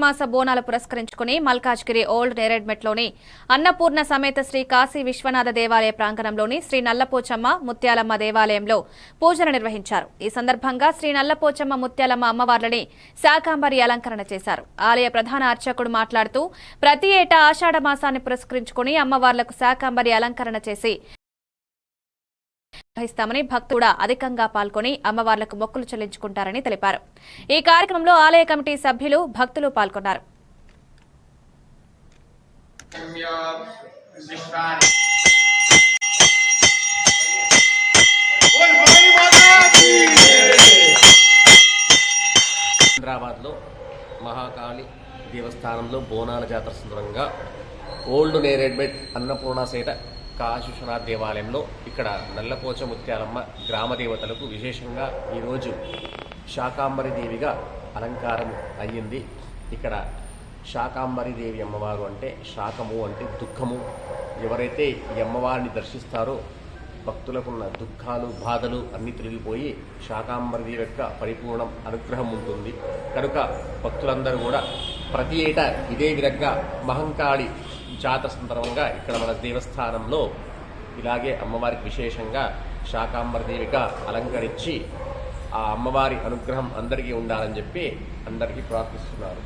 మాస బోనాలు పురస్కరించుకుని మల్కాజ్గిరి ఓల్డ్ నేరేడ్మెట్లోని అన్నపూర్ణ సమేత శ్రీ కాశీ విశ్వనాథ దేవాలయ ప్రాంగణంలోని శ్రీ నల్లపోచమ్మ ముత్యాలమ్మ దేవాలయంలో పూజలు నిర్వహించారు. ఈ సందర్భంగా శ్రీ నల్లపోచమ్మ ముత్యాలమ్మ అమ్మవార్లని శాకాంబరి అలంకరణ చేశారు. ఆలయ ప్రధాన అర్చకుడు మాట్లాడుతూ ప్రతి ఏటా ఆషాఢ మాసాన్ని పురస్కరించుకుని అమ్మవార్లకు శాకాంబరి అలంకరణ చేసి నిర్వహిస్తామని భక్తులు అధికంగా పాల్గొని అమ్మవార్లకు మొక్కులు చెల్లించుకుంటారని తెలిపారు. ఈ కార్యక్రమంలో ఆలయ కమిటీ సభ్యులు భక్తులు పాల్గొన్నారు. హైదరాబాద్లో మహాకాళి దేవస్థానంలో బోనాల జాతర సందర్భంగా ఓల్డ్ నేరేడ్మెట్ అన్నపూర్ణ సేట కాశీ విశ్వనాథ దేవాలయంలో ఇక్కడ నల్లపోచ ముత్యాలమ్మ గ్రామ దేవతలకు విశేషంగా ఈరోజు శాకాంబరి దేవిగా అలంకారం అయ్యింది. ఇక్కడ శాకాంబరి దేవి అమ్మవారు అంటే శాకము అంటే దుఃఖము. ఎవరైతే ఈ అమ్మవారిని దర్శిస్తారో భక్తులకున్న దుఃఖాలు బాధలు అన్నీ తొలగిపోయి శాకాంబరి దేవి యొక్క పరిపూర్ణం అనుగ్రహం ఉంటుంది. కనుక భక్తులందరూ కూడా ప్రతి ఏటా ఇదే విధంగా మహంకాళి జాతర సందర్భంగా ఇక్కడ మన దేవస్థానంలో ఇలాగే అమ్మవారికి విశేషంగా శాకాంబరి దేవిగా అలంకరించి ఆ అమ్మవారి అనుగ్రహం అందరికీ ఉండాలని చెప్పి అందరికీ ప్రార్థిస్తున్నారు.